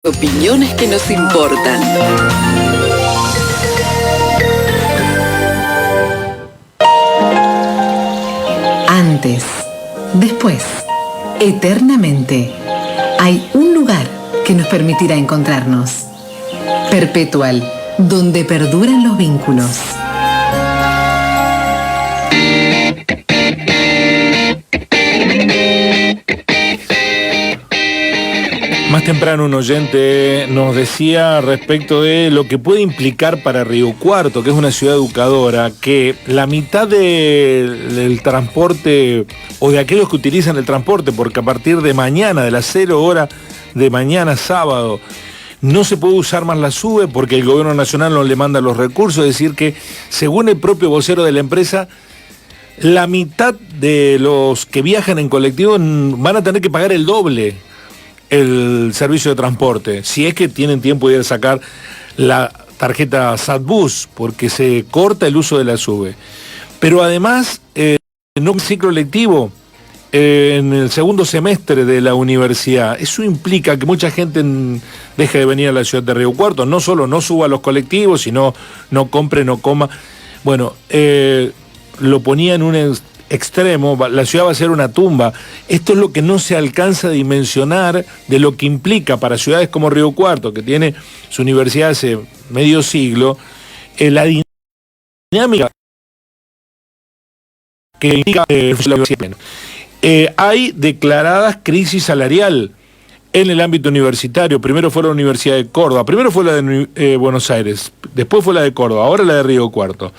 Opiniones que nos importan. Antes, después, eternamente, hay un lugar que nos permitirá encontrarnos. Perpetual, donde perduran los vínculos. Más temprano un oyente nos decía respecto de lo que puede implicar para Río Cuarto, que es una ciudad educadora, que la mitad del transporte o de aquellos que utilizan el transporte, porque a partir de mañana, de las 0 horas de mañana sábado, no se puede usar más la SUBE porque el gobierno nacional no le manda los recursos, es decir que según el propio vocero de la empresa, la mitad de los que viajan en colectivo van a tener que pagar el doble el servicio de transporte, si es que tienen tiempo de ir a sacar la tarjeta SatBus, porque se corta el uso de la SUBE. Pero además, no hay ciclo lectivo en el segundo semestre de la universidad. Eso implica que mucha gente deje de venir a la ciudad de Río Cuarto, no solo no suba a los colectivos, sino no compre, no coma. Bueno, lo ponía en un extremo, la ciudad va a ser una tumba. Esto es lo que no se alcanza a dimensionar de lo que implica para ciudades como Río Cuarto, que tiene su universidad hace medio siglo, la dinámica que implica hay declaradas crisis salarial en el ámbito universitario. Primero fue la Universidad de Córdoba, primero fue la de Buenos Aires, después fue la de Córdoba, ahora la de Río Cuarto.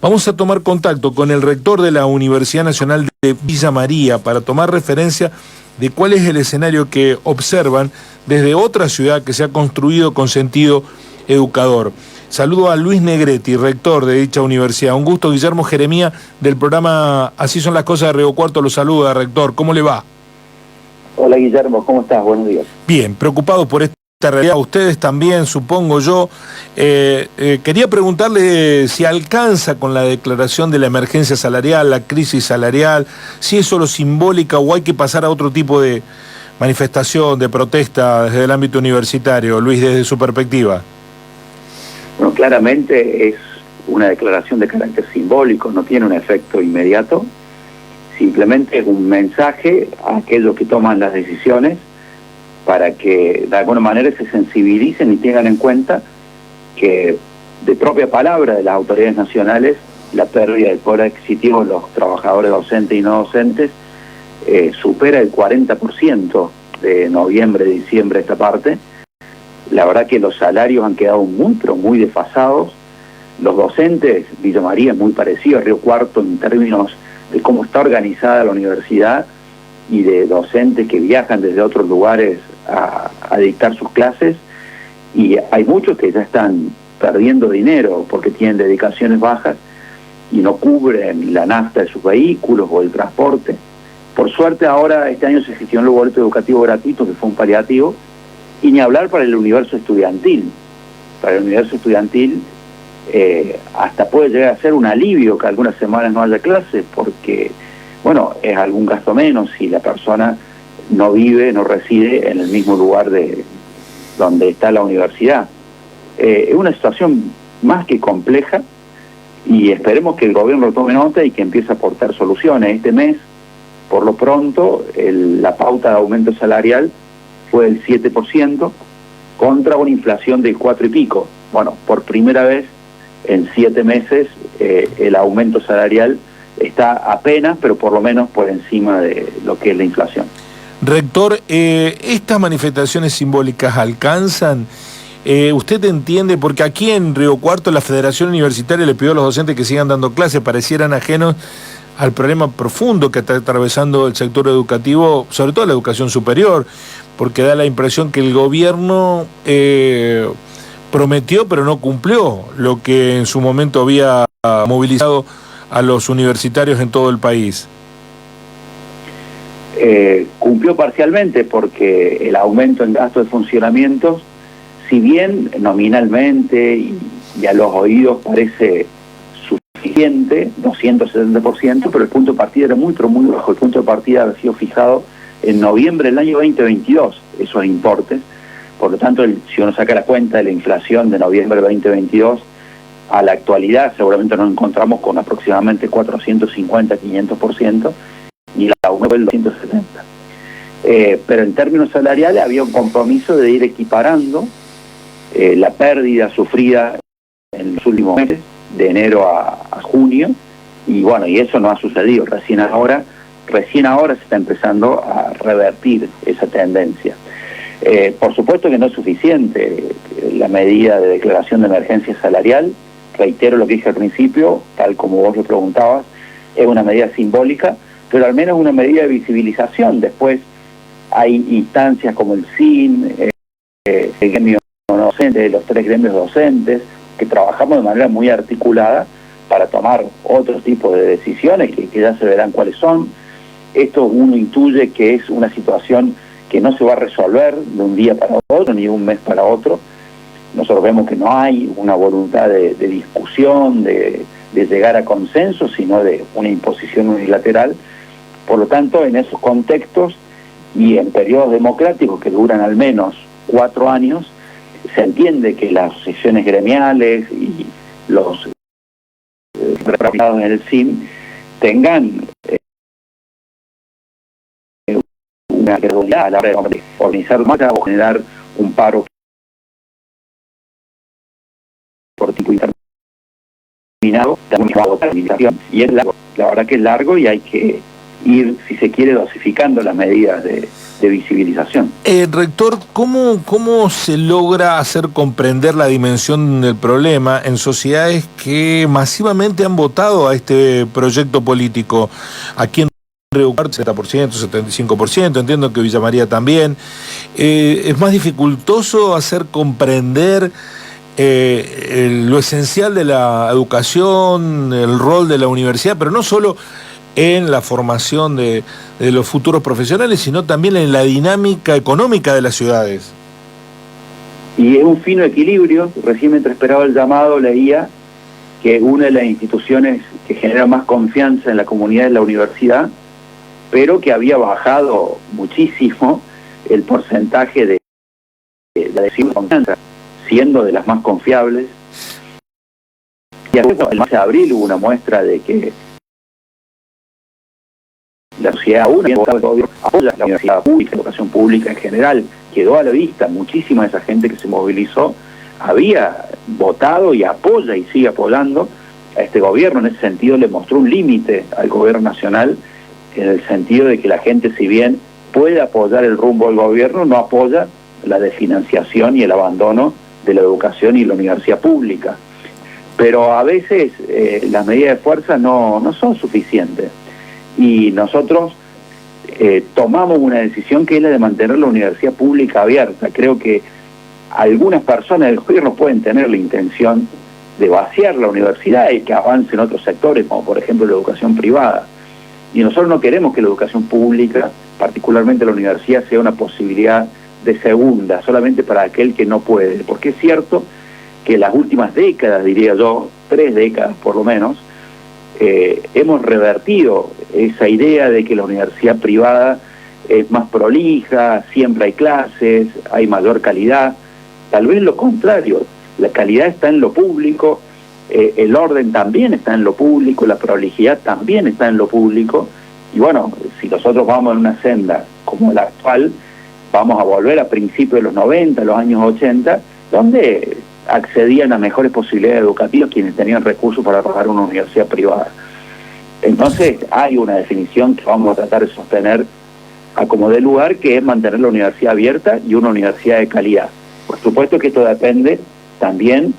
Vamos a tomar contacto con el rector de la Universidad Nacional de Villa María para tomar referencia de cuál es el escenario que observan desde otra ciudad que se ha construido con sentido educador. Saludo a Luis Negretti, rector de dicha universidad. Un gusto, Guillermo Jeremía, del programa Así son las cosas de Río Cuarto, lo saluda, rector. ¿Cómo le va? Hola, Guillermo, ¿cómo estás? Buenos días. Bien, preocupado por esta realidad, ustedes también, supongo yo. Quería preguntarle si alcanza con la declaración de la emergencia salarial, la crisis salarial, si es solo simbólica o hay que pasar a otro tipo de manifestación, de protesta desde el ámbito universitario. Luis, desde su perspectiva. Bueno, claramente es una declaración de carácter simbólico, no tiene un efecto inmediato, simplemente es un mensaje a aquellos que toman las decisiones para que de alguna manera se sensibilicen y tengan en cuenta que de propia palabra de las autoridades nacionales la pérdida del poder adquisitivo de los trabajadores docentes y no docentes supera el 40% de noviembre, diciembre esta parte. La verdad que los salarios han quedado muy, pero muy desfasados. Los docentes, Villa María es muy parecido a Río Cuarto en términos de cómo está organizada la universidad y de docentes que viajan desde otros lugares a dictar sus clases, y hay muchos que ya están perdiendo dinero porque tienen dedicaciones bajas y no cubren la nafta de sus vehículos o el transporte. Por suerte ahora este año se gestionó el boleto educativo gratuito, que fue un paliativo, y ni hablar para el universo estudiantil. Para el universo estudiantil hasta puede llegar a ser un alivio que algunas semanas no haya clases, porque bueno, es algún gasto menos si la persona no vive, no reside en el mismo lugar de donde está la universidad. Es una situación más que compleja y esperemos que el gobierno tome nota y que empiece a aportar soluciones. Este mes, por lo pronto, la pauta de aumento salarial fue del 7% contra una inflación del 4 y pico. Bueno, por primera vez en 7 meses el aumento salarial está apenas, pero por lo menos por encima de lo que es la inflación. Rector, ¿estas manifestaciones simbólicas alcanzan? ¿Usted entiende? Porque aquí en Río Cuarto la Federación Universitaria le pidió a los docentes que sigan dando clases, parecieran ajenos al problema profundo que está atravesando el sector educativo, sobre todo la educación superior, porque da la impresión que el gobierno prometió pero no cumplió lo que en su momento había movilizado a los universitarios en todo el país. Cumplió parcialmente porque el aumento en gasto de funcionamiento, si bien nominalmente y a los oídos parece suficiente, 270%, pero el punto de partida era muy, pero muy bajo. El punto de partida había sido fijado en noviembre del año 2022, esos importes. Por lo tanto, si uno saca la cuenta de la inflación de noviembre de 2022, a la actualidad seguramente nos encontramos con aproximadamente 450-500%, y la UNE fue el 270%. Pero en términos salariales había un compromiso de ir equiparando la pérdida sufrida en los últimos meses, de enero a junio, y bueno, y eso no ha sucedido. Recién ahora se está empezando a revertir esa tendencia. Por supuesto que no es suficiente la medida de declaración de emergencia salarial. Reitero lo que dije al principio, tal como vos lo preguntabas, es una medida simbólica, pero al menos una medida de visibilización. Después hay instancias como el SIN, el gremio docente, los 3 gremios docentes, que trabajamos de manera muy articulada para tomar otro tipo de decisiones que ya se verán cuáles son. Esto uno intuye que es una situación que no se va a resolver de un día para otro, ni de un mes para otro. Nosotros vemos que no hay una voluntad de discusión, de llegar a consenso, sino de una imposición unilateral. Por lo tanto, en esos contextos y en periodos democráticos que duran al menos 4 años, se entiende que las asociaciones gremiales y los representados en el SIM tengan una credibilidad a la hora de organizar o generar un paro por tipo interminado, y es largo. La verdad que es largo y hay que ir, si se quiere, dosificando las medidas de visibilización. Rector, ¿cómo se logra hacer comprender la dimensión del problema en sociedades que masivamente han votado a este proyecto político? Aquí en Río Cuarto 70%, 75%, entiendo que Villa María también. ¿Es más dificultoso hacer comprender lo esencial de la educación, el rol de la universidad, pero no solo en la formación de los futuros profesionales, sino también en la dinámica económica de las ciudades? Y es un fino equilibrio. Recién, mientras esperaba el llamado, leía que una de las instituciones que genera más confianza en la comunidad es la universidad, pero que había bajado muchísimo el porcentaje de adhesión de confianza, siendo de las más confiables. Y el mes de abril hubo una muestra de que la sociedad apoya la universidad pública, la educación pública en general. Quedó a la vista, muchísima de esa gente que se movilizó había votado y apoya y sigue apoyando a este gobierno. En ese sentido le mostró un límite al gobierno nacional, en el sentido de que la gente, si bien puede apoyar el rumbo del gobierno, no apoya la desfinanciación y el abandono de la educación y la universidad pública. Pero a veces las medidas de fuerza no son suficientes. Y nosotros tomamos una decisión que es la de mantener la universidad pública abierta. Creo que algunas personas del gobierno pueden tener la intención de vaciar la universidad y que avance en otros sectores, como por ejemplo la educación privada. Y nosotros no queremos que la educación pública, particularmente la universidad, sea una posibilidad de segunda, solamente para aquel que no puede. Porque es cierto que en las últimas décadas, diría yo, 3 décadas por lo menos, hemos revertido esa idea de que la universidad privada es más prolija, siempre hay clases, hay mayor calidad. Tal vez lo contrario, la calidad está en lo público, el orden también está en lo público, la prolijidad también está en lo público. Y bueno, si nosotros vamos en una senda como la actual, vamos a volver a principios de los 90, los años 80, donde accedían a mejores posibilidades educativas quienes tenían recursos para pagar una universidad privada. Entonces hay una definición que vamos a tratar de sostener a como dé lugar, que es mantener la universidad abierta y una universidad de calidad. Por supuesto que esto depende también,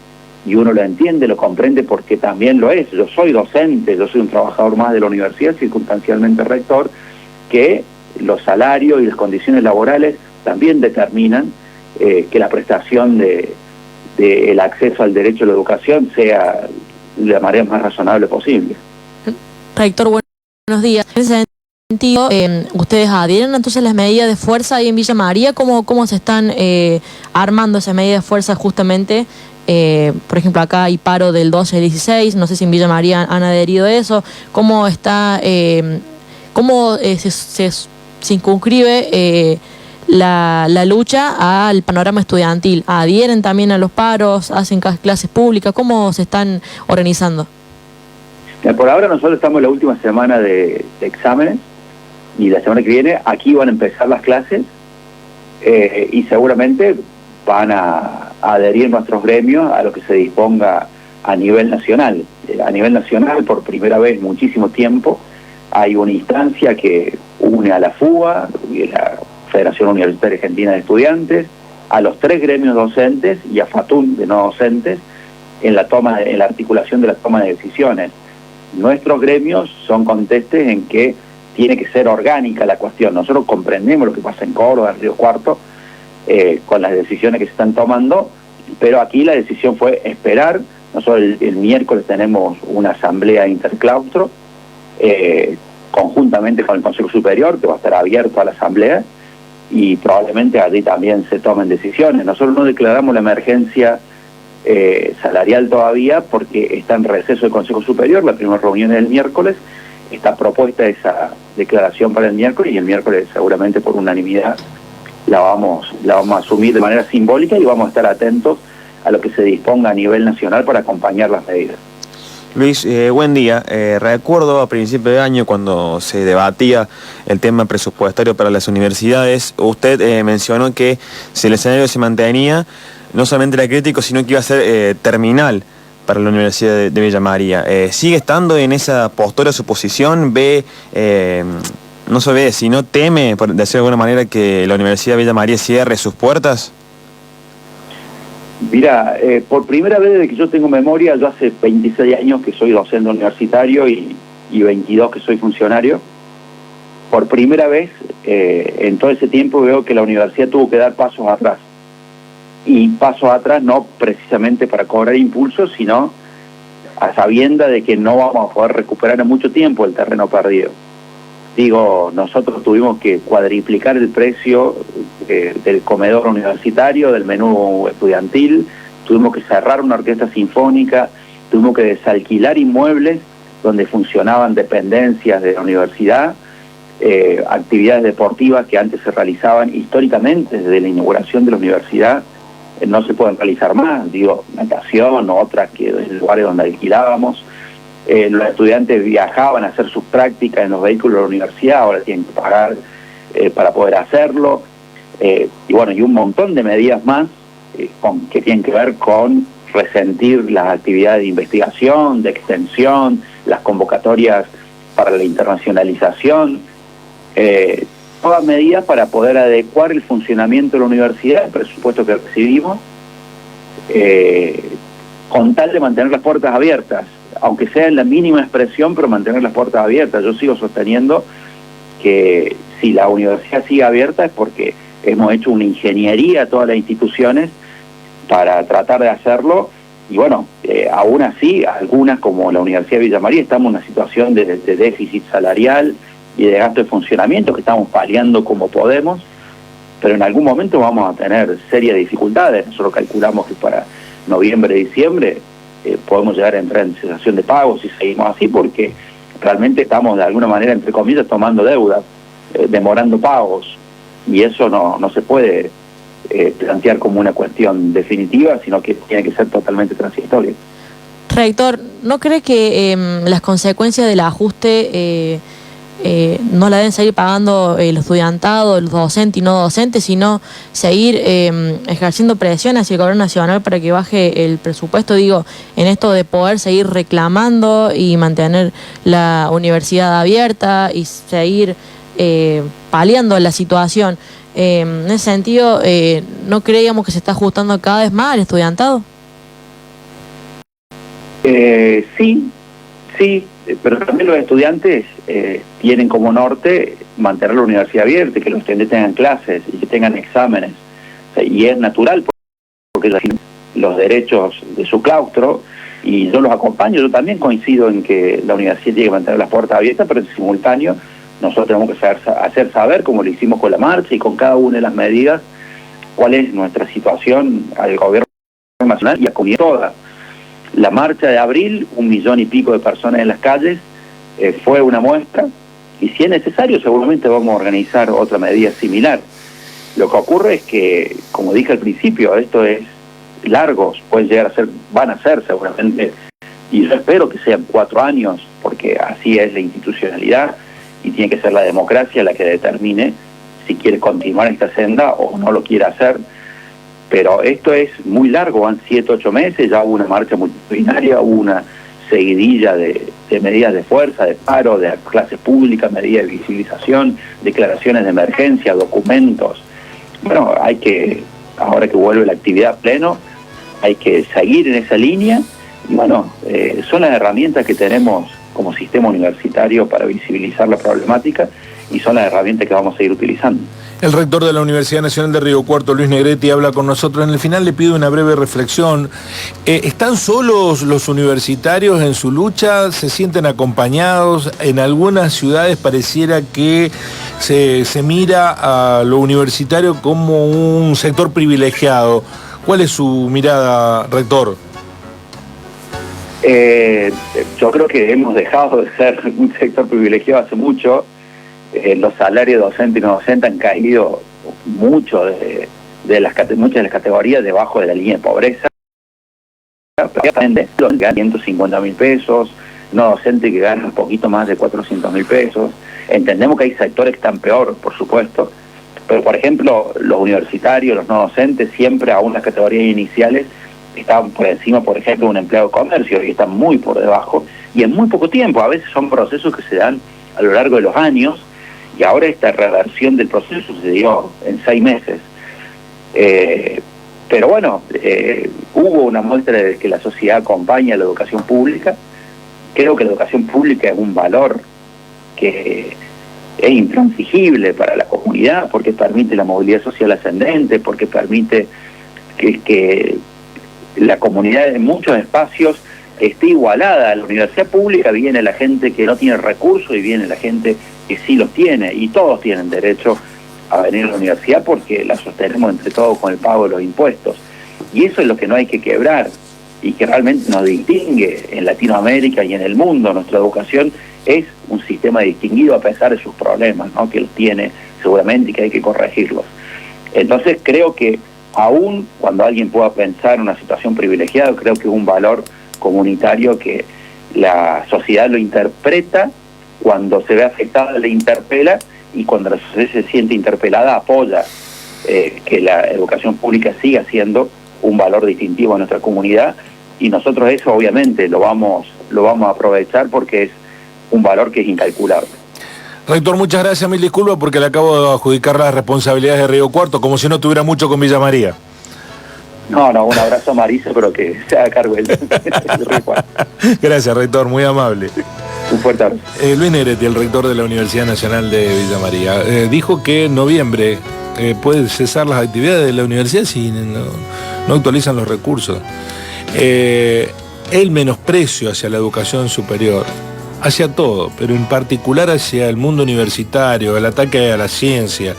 y uno lo entiende, lo comprende, porque también lo es. Yo soy docente, yo soy un trabajador más de la universidad, circunstancialmente rector, que los salarios y las condiciones laborales también determinan que la prestación del acceso al derecho a la educación sea de la manera más razonable posible. Rector, buenos días. En ese sentido, ¿ustedes adhieren entonces las medidas de fuerza ahí en Villa María? ¿Cómo se están armando esas medidas de fuerza justamente? Por ejemplo, acá hay paro del 12 al 16, no sé si en Villa María han adherido a eso. ¿Cómo está, se circunscribe la lucha al panorama estudiantil. ¿Adhieren también a los paros? ¿Hacen clases públicas? ¿Cómo se están organizando? Por ahora nosotros estamos en la última semana de exámenes y la semana que viene aquí van a empezar las clases y seguramente van a adherir nuestros gremios a lo que se disponga a nivel nacional. A nivel nacional, por primera vez en muchísimo tiempo, hay una instancia que une a la FUA, la Federación Universitaria Argentina de Estudiantes, a los 3 gremios docentes y a FATUN de no docentes en la articulación de la toma de decisiones. Nuestros gremios son contestes en que tiene que ser orgánica la cuestión. Nosotros comprendemos lo que pasa en Córdoba, en Río Cuarto, con las decisiones que se están tomando, pero aquí la decisión fue esperar. Nosotros el miércoles tenemos una asamblea interclaustro, conjuntamente con el Consejo Superior, que va a estar abierto a la asamblea, y probablemente allí también se tomen decisiones. Nosotros no declaramos la emergencia salarial todavía porque está en receso el Consejo Superior. La primera reunión es el miércoles, está propuesta esa declaración para el miércoles, y el miércoles seguramente por unanimidad la vamos a asumir de manera simbólica y vamos a estar atentos a lo que se disponga a nivel nacional para acompañar las medidas. Luis, buen día. Recuerdo a principio de año cuando se debatía el tema presupuestario para las universidades, usted mencionó que si el escenario se mantenía, no solamente era crítico, sino que iba a ser terminal para la Universidad de Villa María. ¿Sigue estando en esa postura su posición? No se ve, sino teme, por decirlo de alguna manera, que la Universidad de Villa María cierre sus puertas? Mira, por primera vez desde que yo tengo memoria, yo hace 26 años que soy docente universitario y 22 que soy funcionario. Por primera vez en todo ese tiempo veo que la universidad tuvo que dar pasos atrás. Y pasos atrás no precisamente para cobrar impulso, sino a sabienda de que no vamos a poder recuperar en mucho tiempo el terreno perdido. Digo, nosotros tuvimos que cuadriplicar el precio del comedor universitario, del menú estudiantil, tuvimos que cerrar una orquesta sinfónica, tuvimos que desalquilar inmuebles donde funcionaban dependencias de la universidad, actividades deportivas que antes se realizaban históricamente desde la inauguración de la universidad, no se pueden realizar más, digo, natación o otras que en lugares donde alquilábamos. Los estudiantes viajaban a hacer sus prácticas en los vehículos de la universidad, ahora tienen que pagar para poder hacerlo, y bueno, y un montón de medidas más que tienen que ver con resentir las actividades de investigación, de extensión, las convocatorias para la internacionalización, todas medidas para poder adecuar el funcionamiento de la universidad, el presupuesto que recibimos, con tal de mantener las puertas abiertas, aunque sea en la mínima expresión, pero mantener las puertas abiertas. Yo sigo sosteniendo que si la universidad sigue abierta es porque hemos hecho una ingeniería a todas las instituciones para tratar de hacerlo, y bueno, aún así, algunas como la Universidad de Villa María estamos en una situación de déficit salarial y de gasto de funcionamiento que estamos paliando como podemos, pero en algún momento vamos a tener serias dificultades. Nosotros calculamos que para noviembre, diciembre podemos llegar a entrar en cesación de pagos si seguimos así, porque realmente estamos de alguna manera, entre comillas, tomando deuda, demorando pagos, y eso no se puede plantear como una cuestión definitiva, sino que tiene que ser totalmente transitoria. Rector, ¿no cree que las consecuencias del ajuste no la deben seguir pagando el estudiantado, los docentes y no docentes, sino seguir ejerciendo presión hacia el gobierno nacional para que baje el presupuesto? Digo, en esto de poder seguir reclamando y mantener la universidad abierta y seguir paliando la situación. En ese sentido, ¿no creíamos que se está ajustando cada vez más al estudiantado? Sí, pero también los estudiantes tienen como norte mantener la universidad abierta, que los estudiantes tengan clases y que tengan exámenes. O sea, y es natural porque los derechos de su claustro, y yo los acompaño. Yo también coincido en que la universidad tiene que mantener las puertas abiertas, pero en simultáneo nosotros tenemos que hacer saber, como lo hicimos con la marcha y con cada una de las medidas, cuál es nuestra situación al gobierno nacional y a la comunidad toda. La marcha de abril, 1 millón y pico de personas en las calles, fue una muestra, y si es necesario seguramente vamos a organizar otra medida similar. Lo que ocurre es que, como dije al principio, esto es largos, pueden llegar a ser, van a ser seguramente, y yo espero que sean 4 años, porque así es la institucionalidad y tiene que ser la democracia la que determine si quiere continuar esta senda o no lo quiere hacer. Pero esto es muy largo, van 7, 8 meses, ya hubo una marcha multitudinaria, hubo una seguidilla de medidas de fuerza, de paro, de clase pública, medidas de visibilización, declaraciones de emergencia, documentos. Bueno, hay que, ahora que vuelve la actividad a pleno, hay que seguir en esa línea. Y bueno, son las herramientas que tenemos como sistema universitario para visibilizar la problemática y son las herramientas que vamos a seguir utilizando. El rector de la Universidad Nacional de Río Cuarto, Luis Negretti, habla con nosotros. En el final le pido una breve reflexión. ¿Están solos los universitarios en su lucha? ¿Se sienten acompañados? En algunas ciudades pareciera que se mira a lo universitario como un sector privilegiado. ¿Cuál es su mirada, rector? Yo creo que hemos dejado de ser un sector privilegiado hace mucho. Los salarios docentes y no docentes han caído mucho de muchas de las categorías debajo de la línea de pobreza. Los que ganan 150.000 pesos, no docentes que ganan un poquito más de 400.000 pesos. Entendemos que hay sectores que están peor, por supuesto, pero por ejemplo los universitarios, los no docentes, siempre aún las categorías iniciales estaban por encima, por ejemplo, de un empleado de comercio, y están muy por debajo, y en muy poco tiempo. A veces son procesos que se dan a lo largo de los años, y ahora esta reversión del proceso sucedió en 6 meses. Pero bueno, hubo una muestra de que la sociedad acompaña a la educación pública. Creo que la educación pública es un valor que es intransigible para la comunidad, porque permite la movilidad social ascendente, porque permite que la comunidad en muchos espacios esté igualada. A la universidad pública viene la gente que no tiene recursos y viene la gente que sí los tiene, y todos tienen derecho a venir a la universidad porque la sostenemos entre todos con el pago de los impuestos. Y eso es lo que no hay que quebrar y que realmente nos distingue en Latinoamérica y en el mundo. Nuestra educación es un sistema distinguido a pesar de sus problemas, ¿no?, que los tiene seguramente y que hay que corregirlos. Entonces creo que aún cuando alguien pueda pensar en una situación privilegiada, creo que es un valor comunitario que la sociedad lo interpreta, cuando se ve afectada le interpela, y cuando la sociedad se siente interpelada apoya que la educación pública siga siendo un valor distintivo en nuestra comunidad, y nosotros eso obviamente lo vamos a aprovechar porque es un valor que es incalculable. Rector, muchas gracias, mil disculpas porque le acabo de adjudicar las responsabilidades de Río Cuarto, como si no tuviera mucho con Villa María. No, un abrazo a Marisa, pero que se haga cargo del Río Cuarto. Gracias, rector, muy amable. Un fuerte abrazo. Luis Negretti, el rector de la Universidad Nacional de Villa María, dijo que en noviembre puede cesar las actividades de la universidad si no actualizan los recursos. El menosprecio hacia la educación superior, hacia todo, pero en particular hacia el mundo universitario, el ataque a la ciencia,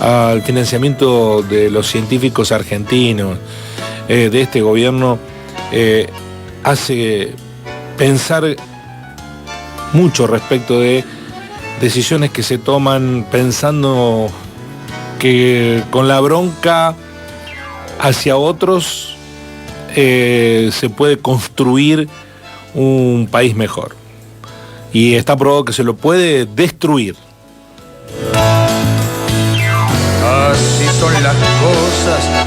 al financiamiento de los científicos argentinos, de este gobierno, hace pensar mucho respecto de decisiones que se toman pensando que con la bronca hacia otros se puede construir un país mejor. Y está probado que se lo puede destruir. Así son las cosas.